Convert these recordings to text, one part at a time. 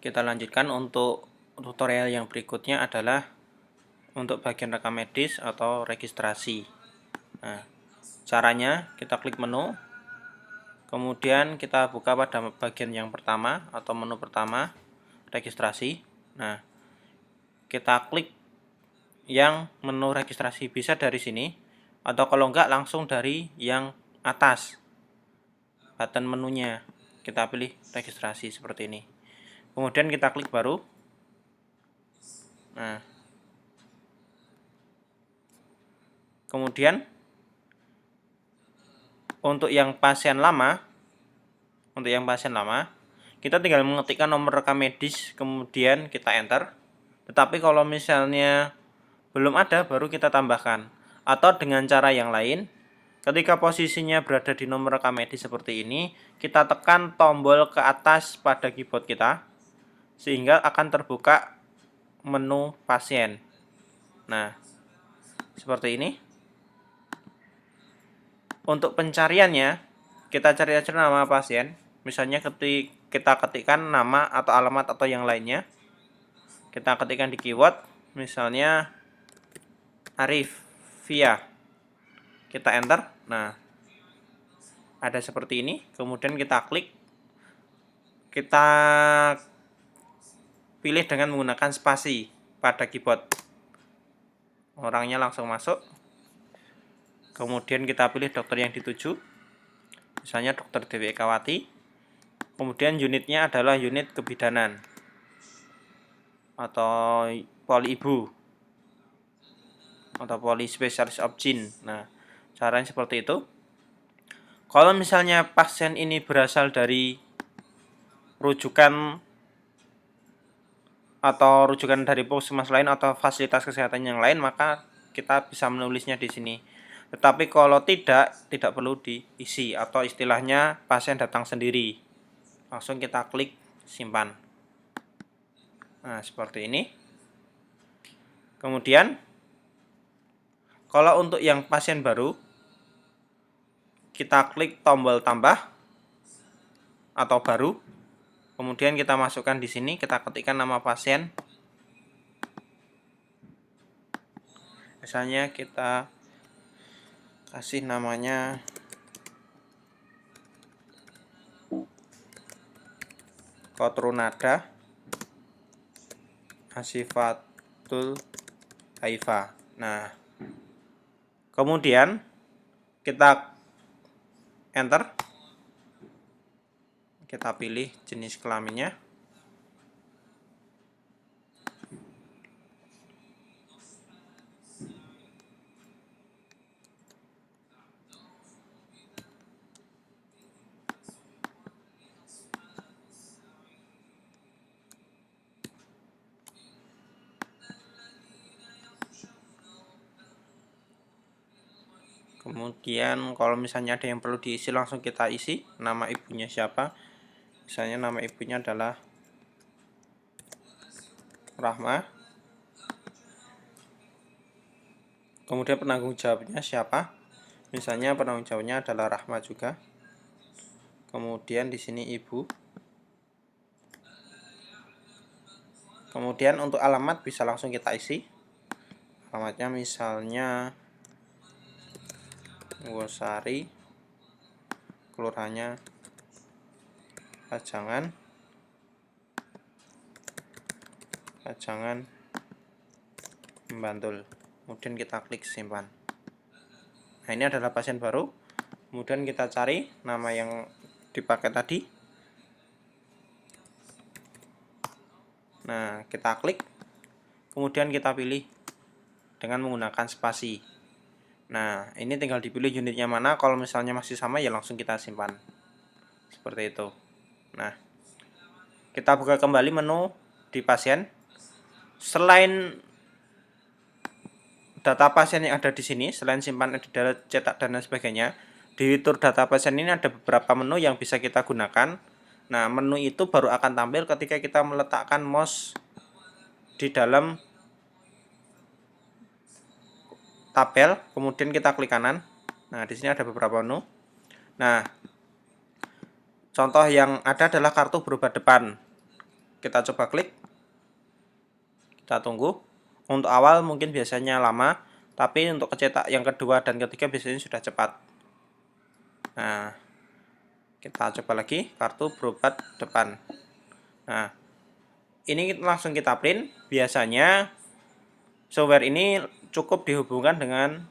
Kita lanjutkan untuk tutorial yang berikutnya adalah untuk bagian rekam medis atau registrasi. Nah, caranya kita klik menu, kemudian kita buka pada bagian yang pertama atau menu pertama, registrasi. Nah, kita klik yang menu registrasi, bisa dari sini atau kalau enggak langsung dari yang atas button menunya. Kita pilih registrasi seperti ini. Kemudian kita klik baru. Nah, kemudian untuk yang pasien lama, kita tinggal mengetikkan nomor rekam medis, kemudian kita enter. Tetapi kalau misalnya belum ada, baru kita tambahkan. Atau dengan cara yang lain, ketika posisinya berada di nomor rekam medis seperti ini, kita tekan tombol ke atas pada keyboard kita, sehingga akan terbuka menu pasien. Nah, seperti ini. Untuk pencariannya, kita cari aja nama pasien. Misalnya kita ketikkan nama atau alamat atau yang lainnya. Kita ketikkan di keyword, misalnya Arif Via. Kita enter. Nah, ada seperti ini. Kemudian kita klik. Kita pilih dengan menggunakan spasi pada keyboard. Orangnya langsung masuk. Kemudian kita pilih dokter yang dituju. Misalnya dokter Dewi Ekawati. Kemudian unitnya adalah unit kebidanan atau poli ibu atau poli spesialis obgyn. Nah, caranya seperti itu. Kalau misalnya pasien ini berasal dari rujukan dari puskesmas lain atau fasilitas kesehatan yang lain, maka kita bisa menulisnya di sini. Tetapi kalau tidak perlu diisi, atau istilahnya pasien datang sendiri. Langsung kita klik simpan. Nah, seperti ini. Kemudian kalau untuk yang pasien baru, kita klik tombol tambah atau baru. Kemudian kita masukkan di sini, kita ketikkan nama pasien. Misalnya kita kasih namanya Kotrunada Asifatul Haifa. Nah, kemudian kita enter. Kita pilih jenis kelaminnya. Kemudian kalau misalnya ada yang perlu diisi, langsung kita isi nama ibunya siapa. Misalnya nama ibunya adalah Rahma. Kemudian penanggung jawabnya siapa? Misalnya penanggung jawabnya adalah Rahma juga. Kemudian di sini ibu. Kemudian untuk alamat bisa langsung kita isi. Alamatnya misalnya Wosari, kelurahannya Pajangan Bantul. Kemudian kita klik simpan. Nah, ini adalah pasien baru. Kemudian kita cari nama yang dipakai tadi. Nah, kita klik. Kemudian kita pilih dengan menggunakan spasi. Nah, ini tinggal dipilih unitnya mana. Kalau misalnya masih sama, ya langsung kita simpan. Seperti itu. Nah, kita buka kembali menu di pasien. Selain data pasien yang ada di sini, selain simpan, edit, cetak, dan lain sebagainya, di fitur data pasien ini ada beberapa menu yang bisa kita gunakan. Nah, menu itu baru akan tampil ketika kita meletakkan mouse di dalam tabel, kemudian kita klik kanan. Nah, di sini ada beberapa menu. Nah, contoh yang ada adalah kartu berobat depan. Kita coba klik, kita tunggu. Untuk awal mungkin biasanya lama, tapi untuk cetak yang kedua dan ketiga biasanya sudah cepat. Nah, kita coba lagi, kartu berobat depan. Nah, ini langsung kita print. Biasanya software ini cukup dihubungkan dengan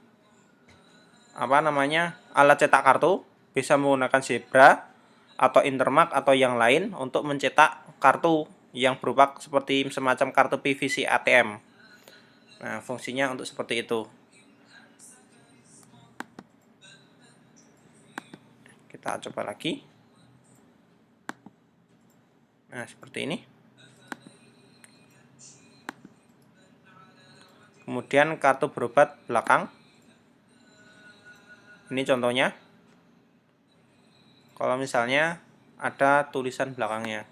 alat cetak kartu, bisa menggunakan Zebra atau Intermark atau yang lain untuk mencetak kartu yang berupa seperti semacam kartu PVC ATM. Nah, fungsinya untuk seperti itu. Kita coba lagi. Nah, seperti ini. Kemudian kartu berobat belakang. Ini contohnya. Kalau misalnya ada tulisan belakangnya.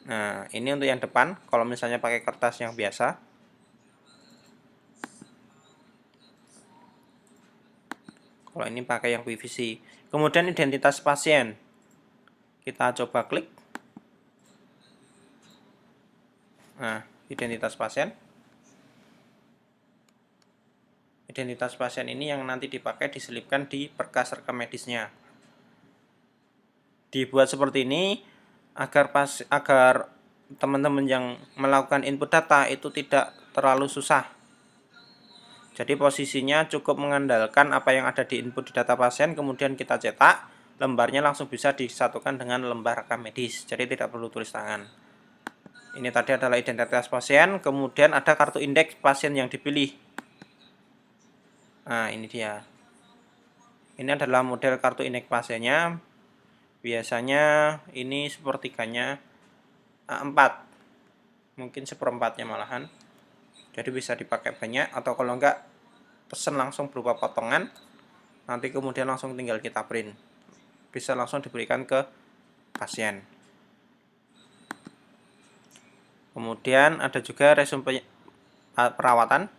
Nah, ini untuk yang depan. Kalau misalnya pakai kertas yang biasa. Kalau ini pakai yang PVC. Kemudian identitas pasien. Kita coba klik. Nah, identitas pasien. Identitas pasien ini yang nanti dipakai diselipkan di berkas rekam medisnya. Dibuat seperti ini agar teman-teman yang melakukan input data itu tidak terlalu susah. Jadi posisinya cukup mengandalkan apa yang ada di input di data pasien, kemudian kita cetak, lembarnya langsung bisa disatukan dengan lembar rekam medis. Jadi tidak perlu tulis tangan. Ini tadi adalah identitas pasien, kemudian ada kartu indeks pasien yang dipilih. Nah, ini dia. Ini adalah model kartu indeks pasiennya. Biasanya ini sepertiganya A4. Mungkin seperempatnya malahan. Jadi bisa dipakai banyak, atau kalau enggak pesen langsung berupa potongan, nanti kemudian langsung tinggal kita print. Bisa langsung diberikan ke pasien. Kemudian ada juga resume perawatan.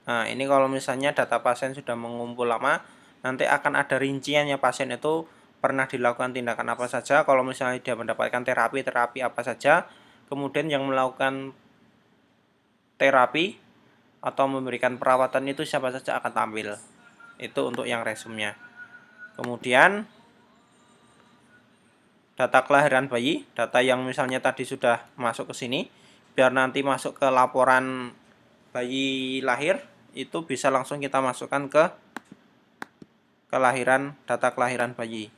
Nah, ini kalau misalnya data pasien sudah mengumpul lama, nanti akan ada rinciannya pasien itu pernah dilakukan tindakan apa saja. Kalau misalnya dia mendapatkan terapi apa saja, kemudian yang melakukan terapi atau memberikan perawatan itu siapa saja akan tampil. Itu untuk yang resumenya. Kemudian data kelahiran bayi, data yang misalnya tadi sudah masuk ke sini, biar nanti masuk ke laporan bayi lahir, itu bisa langsung kita masukkan ke data kelahiran bayi.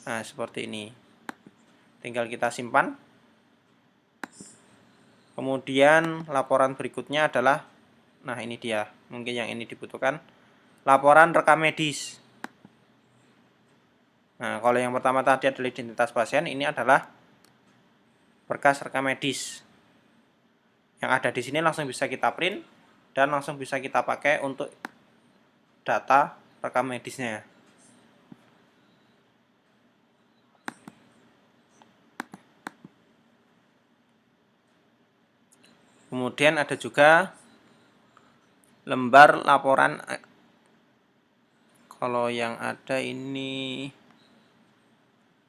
Nah, seperti ini. Tinggal kita simpan. Kemudian laporan berikutnya adalah, nah ini dia, mungkin yang ini dibutuhkan, laporan rekam medis. Nah, kalau yang pertama tadi adalah identitas pasien, ini adalah berkas rekam medis. Yang ada di sini langsung bisa kita print dan langsung bisa kita pakai untuk data rekam medisnya. Kemudian ada juga lembar laporan. Kalau yang ada ini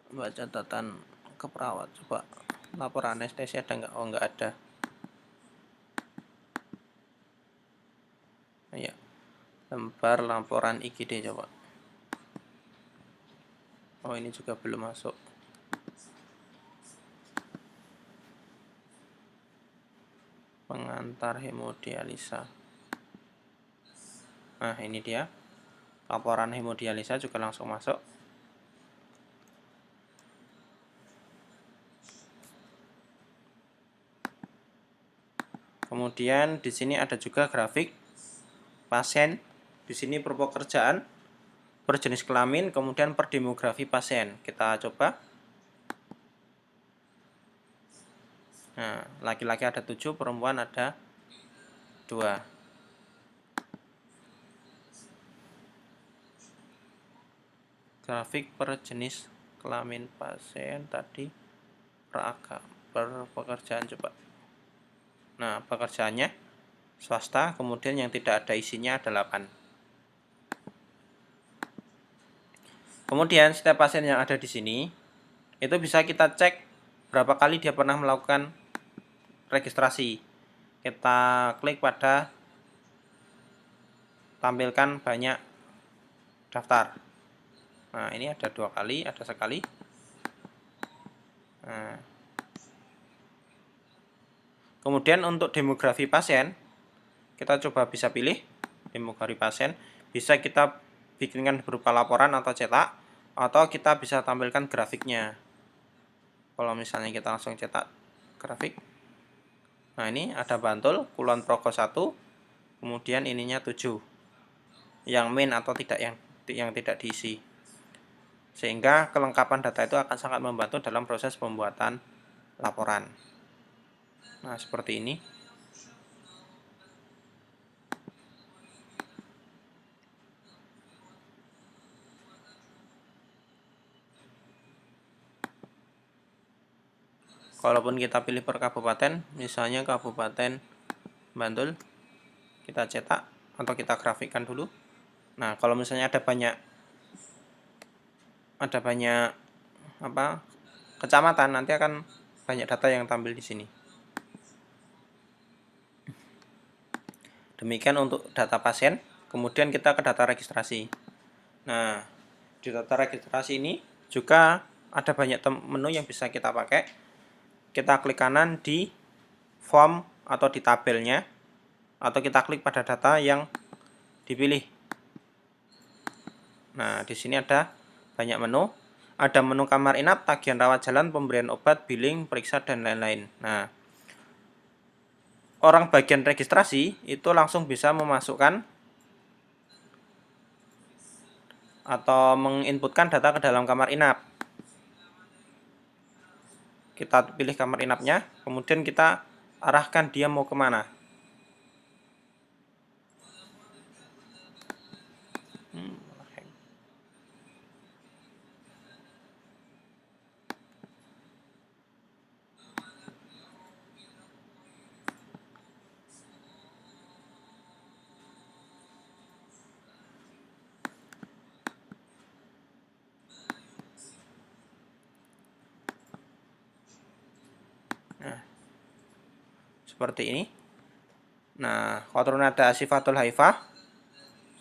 baca catatan ke perawat, coba laporan anestesi ada nggak? Oh, nggak ada. Ya, lembar laporan IGD coba. Oh, ini juga belum masuk. Pengantar hemodialisa. Nah, ini dia. Laporan hemodialisa juga langsung masuk. Kemudian di sini ada juga grafik pasien. Di sini per pekerjaan, per jenis kelamin, kemudian per demografi pasien. Kita coba. Nah, laki-laki ada 7, perempuan ada 2. Grafik per jenis kelamin pasien tadi per pekerjaan coba. Nah, pekerjaannya swasta, kemudian yang tidak ada isinya ada 8. Kemudian setiap pasien yang ada di sini itu bisa kita cek berapa kali dia pernah melakukan registrasi. Kita klik pada tampilkan banyak daftar. Nah, ini ada 2 kali, ada sekali. Nah, kemudian untuk demografi pasien, kita coba bisa pilih demografi pasien. Bisa kita bikinkan berupa laporan atau cetak, atau kita bisa tampilkan grafiknya. Kalau misalnya kita langsung cetak grafik, nah ini ada Bantul, Kulon Progo 1, kemudian ininya 7, yang main atau tidak, yang tidak diisi. Sehingga kelengkapan data itu akan sangat membantu dalam proses pembuatan laporan. Nah, seperti ini. Kalaupun kita pilih per kabupaten, misalnya Kabupaten Bantul, kita cetak atau kita grafikkan dulu. Nah, kalau misalnya ada banyak kecamatan, nanti akan banyak data yang tampil di sini. Demikian untuk data pasien. Kemudian kita ke data registrasi. Nah, di data registrasi ini juga ada banyak menu yang bisa kita pakai. Kita klik kanan di form atau di tabelnya, atau kita klik pada data yang dipilih. Nah, di sini ada banyak menu. Ada menu kamar inap, tagihan rawat jalan, pemberian obat, billing, periksa, dan lain-lain. Nah, orang bagian registrasi itu langsung bisa memasukkan atau menginputkan data ke dalam kamar inap. Kita pilih kamar inapnya, kemudian kita arahkan dia mau kemana. Nah, seperti ini. Nah, Qatronada Sifatul Haifah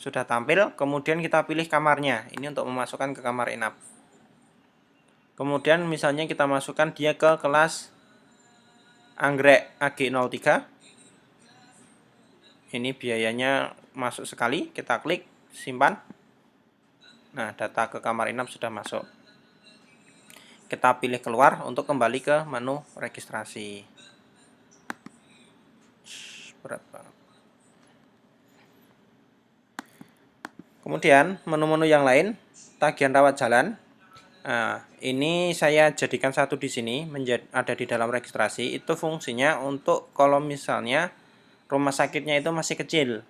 sudah tampil. Kemudian kita pilih kamarnya. Ini untuk memasukkan ke kamar inap. Kemudian misalnya kita masukkan dia ke kelas Anggrek AG03. Ini biayanya masuk sekali. Kita klik simpan. Nah, data ke kamar inap sudah masuk. Kita pilih keluar untuk kembali ke menu registrasi. Berat banget. Kemudian menu-menu yang lain, tagihan rawat jalan. Nah, ini saya jadikan satu di sini, ada di dalam registrasi. Itu fungsinya untuk kalau misalnya rumah sakitnya itu masih kecil,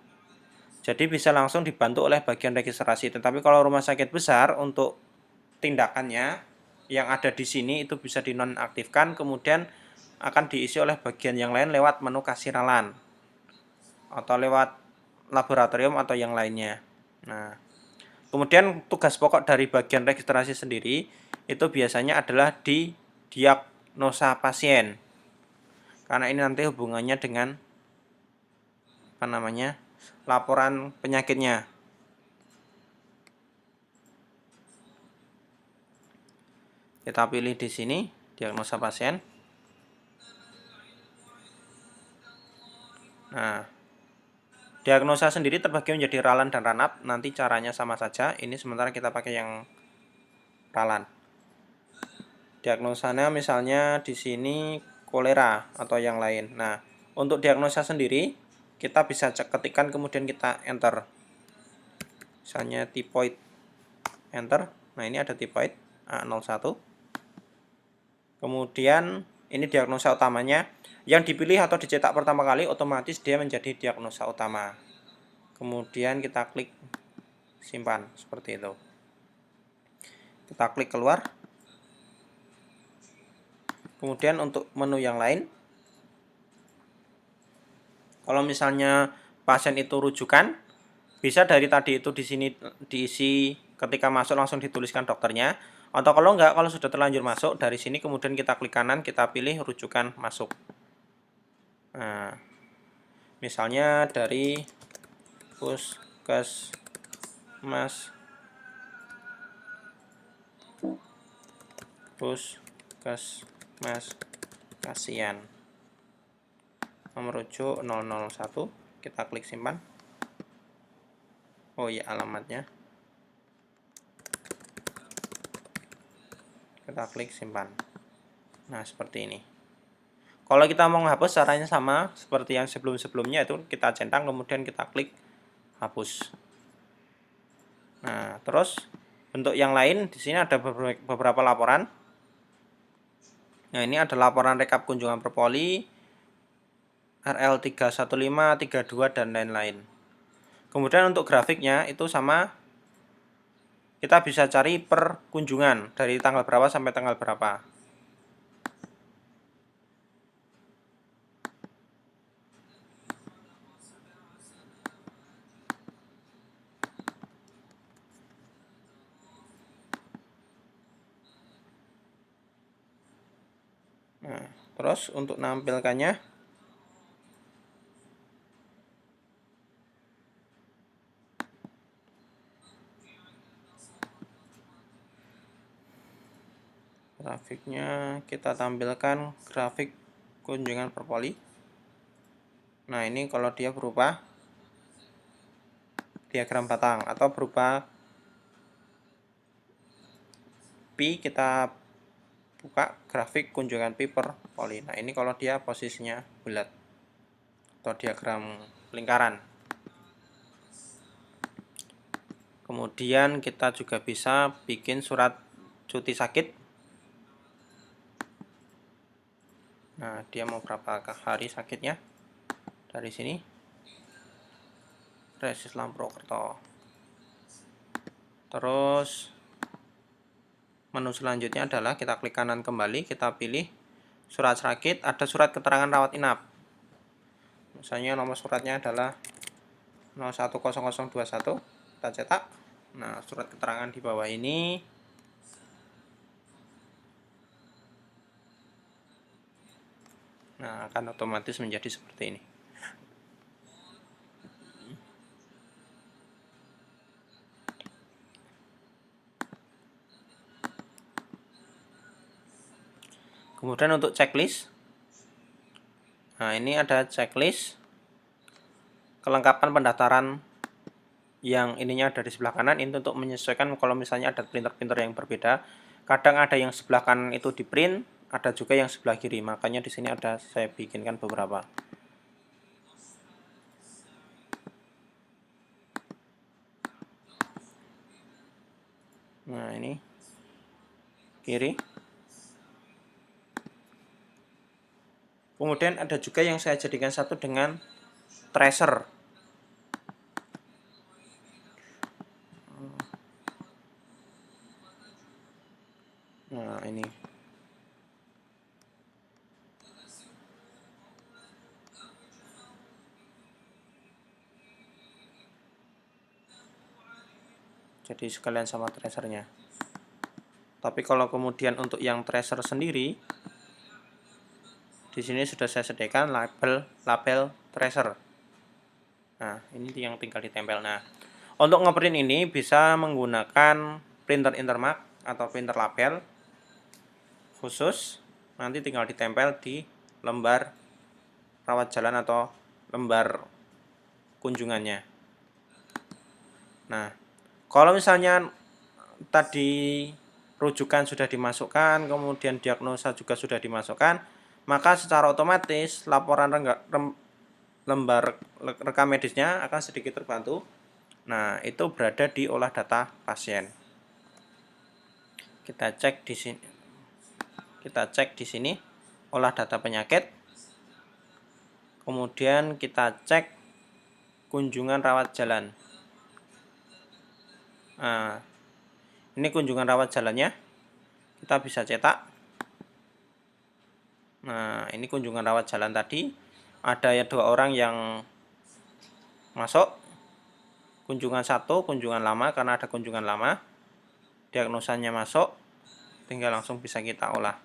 jadi bisa langsung dibantu oleh bagian registrasi. Tetapi kalau rumah sakit besar, untuk tindakannya yang ada di sini itu bisa dinonaktifkan, kemudian akan diisi oleh bagian yang lain lewat menu kasiralan atau lewat laboratorium atau yang lainnya. Nah, kemudian tugas pokok dari bagian registrasi sendiri itu biasanya adalah di diagnosa pasien, karena ini nanti hubungannya dengan laporan penyakitnya. Kita pilih di sini diagnosa pasien. Nah, diagnosa sendiri terbagi menjadi ralan dan ranap. Nanti caranya sama saja. Ini sementara kita pakai yang ralan. Diagnosanya misalnya di sini kolera atau yang lain. Nah, untuk diagnosa sendiri kita bisa ketikkan kemudian kita enter. Misalnya tipoid, enter. Nah, ini ada tipoid A01. Kemudian ini diagnosa utamanya. Yang dipilih atau dicetak pertama kali otomatis dia menjadi diagnosa utama. Kemudian kita klik simpan seperti itu. Kita klik keluar. Kemudian untuk menu yang lain, kalau misalnya pasien itu rujukan, bisa dari tadi itu di sini diisi ketika masuk langsung dituliskan dokternya, atau kalau enggak, kalau sudah terlanjur masuk, dari sini kemudian kita klik kanan, kita pilih rujukan masuk. Nah, misalnya dari puskesmas Kasihan, nomor rujuk 001, kita klik simpan. Oh iya, alamatnya kita klik simpan. Nah, seperti ini. Kalau kita mau menghapus, caranya sama seperti yang sebelum-sebelumnya, itu kita centang kemudian kita klik hapus. Nah, terus bentuk yang lain di sini ada beberapa laporan. Nah, ini ada laporan rekap kunjungan perpoli, RL 315, 32 dan lain-lain. Kemudian untuk grafiknya itu sama, kita bisa cari per kunjungan dari tanggal berapa sampai tanggal berapa. Nah, terus untuk menampilkannya, grafiknya kita tampilkan grafik kunjungan perpoli. Nah, ini kalau dia berupa diagram batang atau berupa pi, kita buka grafik kunjungan pi per poli. Nah, ini kalau dia posisinya bulat atau diagram lingkaran. Kemudian kita juga bisa bikin surat cuti sakit. Nah, dia mau berapa hari sakitnya. Dari sini Resi Islam Purwokerto. Terus menu selanjutnya adalah kita klik kanan kembali, kita pilih surat sakit, ada surat keterangan rawat inap. Misalnya nomor suratnya adalah 010021, kita cetak. Nah, surat keterangan di bawah ini akan otomatis menjadi seperti ini. Kemudian untuk checklist, nah ini ada checklist kelengkapan pendaftaran yang ininya ada di sebelah kanan. Ini untuk menyesuaikan kalau misalnya ada printer-printer yang berbeda. Kadang ada yang sebelah kanan itu di print, ada juga yang sebelah kiri. Makanya di sini ada saya bikinkan beberapa. Nah, ini kiri. Kemudian ada juga yang saya jadikan satu dengan tracer. Nah, ini. Jadi sekalian sama tracernya. Tapi kalau kemudian untuk yang tracer sendiri, di sini sudah saya sediakan label tracer. Nah, ini yang tinggal ditempel. Nah, untuk ngeprint ini bisa menggunakan printer Intermark atau printer label khusus. Nanti tinggal ditempel di lembar rawat jalan atau lembar kunjungannya. Nah, kalau misalnya tadi rujukan sudah dimasukkan, kemudian diagnosa juga sudah dimasukkan, maka secara otomatis laporan lembar rekam medisnya akan sedikit terbantu. Nah, itu berada di olah data pasien. Kita cek di sini. Olah data penyakit. Kemudian kita cek kunjungan rawat jalan. Nah, ini kunjungan rawat jalannya. Kita bisa cetak. Nah, ini kunjungan rawat jalan tadi. Ada ya 2 orang yang masuk. Kunjungan 1, kunjungan lama karena ada kunjungan lama. diagnosanya masuk, tinggal langsung bisa kita olah.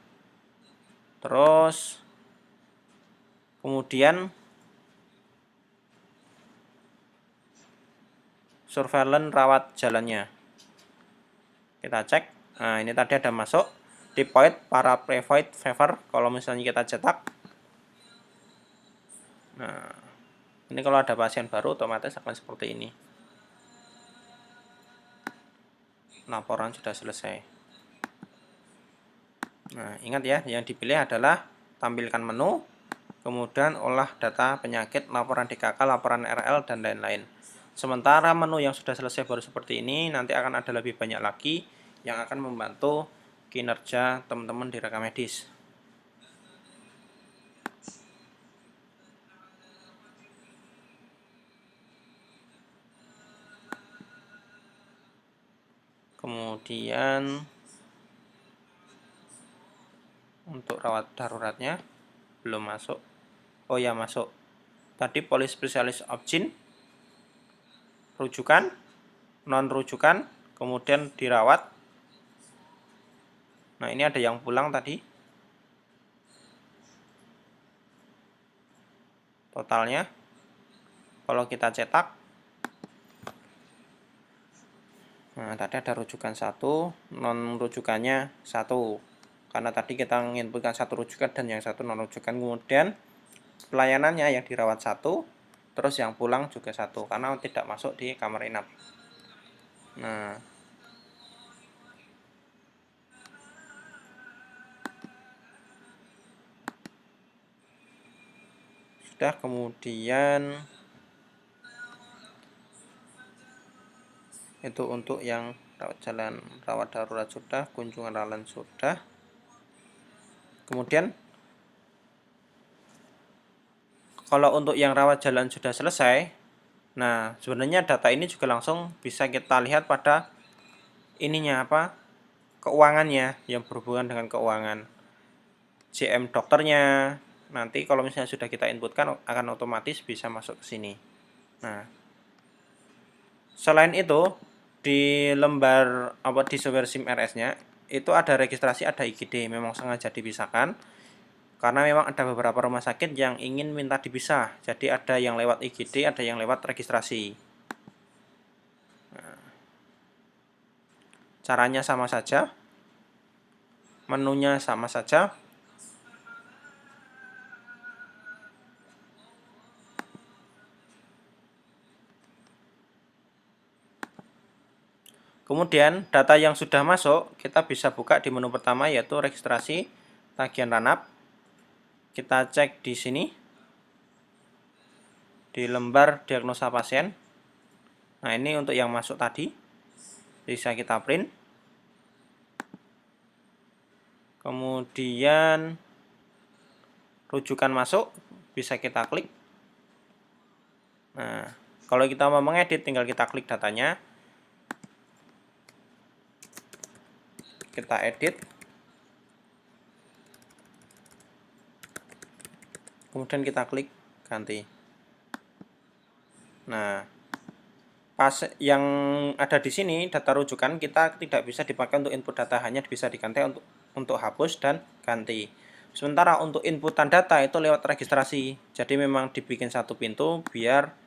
Terus kemudian surveillance rawat jalannya. Kita cek. Nah, ini tadi ada masuk deployed para prevoid favor kalau misalnya kita cetak. Nah, ini kalau ada pasien baru otomatis akan seperti ini. Laporan sudah selesai. Nah, ingat ya, yang dipilih adalah tampilkan menu, kemudian olah data penyakit, laporan DKK, laporan RL, dan lain-lain. Sementara menu yang sudah selesai baru seperti ini, nanti akan ada lebih banyak lagi yang akan membantu kinerja teman-teman di rekam medis. Kemudian untuk rawat daruratnya belum masuk. Oh ya, masuk. Tadi polispesialis opjin, rujukan, non rujukan, kemudian dirawat. Nah, ini ada yang pulang tadi. Totalnya kalau kita cetak, nah tadi ada rujukan 1, non rujukannya 1. Karena tadi kita menginputkan 1 rujukan dan yang 1 non rujukan. Kemudian pelayanannya yang dirawat 1, terus yang pulang juga 1 karena tidak masuk di kamar inap. Nah, sudah. Kemudian itu untuk yang rawat jalan, rawat darurat sudah, kunjungan ralan sudah. Kemudian kalau untuk yang rawat jalan sudah selesai, nah sebenarnya data ini juga langsung bisa kita lihat pada ininya apa, keuangannya yang berhubungan dengan keuangan, CM dokternya. Nanti kalau misalnya sudah kita inputkan akan otomatis bisa masuk ke sini. Nah, selain itu di lembar di software SIM RS-nya itu ada registrasi, ada IGD, memang sengaja dipisahkan karena memang ada beberapa rumah sakit yang ingin minta dipisah. Jadi ada yang lewat IGD, ada yang lewat registrasi. Nah, caranya sama saja, menunya sama saja. Kemudian data yang sudah masuk kita bisa buka di menu pertama, yaitu registrasi tagihan ranap. Kita cek di sini di lembar diagnosa pasien. Nah, ini untuk yang masuk tadi bisa kita print. Kemudian rujukan masuk bisa kita klik. Nah, kalau kita mau mengedit tinggal kita klik datanya, kita edit, kemudian kita klik ganti. Nah, pas yang ada di sini data rujukan kita tidak bisa dipakai untuk input data, hanya bisa diganti untuk hapus dan ganti. Sementara untuk inputan data itu lewat registrasi, jadi memang dibikin satu pintu biar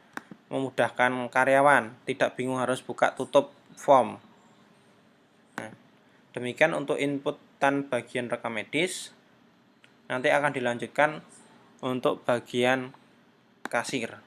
memudahkan karyawan, tidak bingung harus buka tutup form. Nah, demikian untuk inputan bagian rekam medis. Nanti akan dilanjutkan untuk bagian kasir.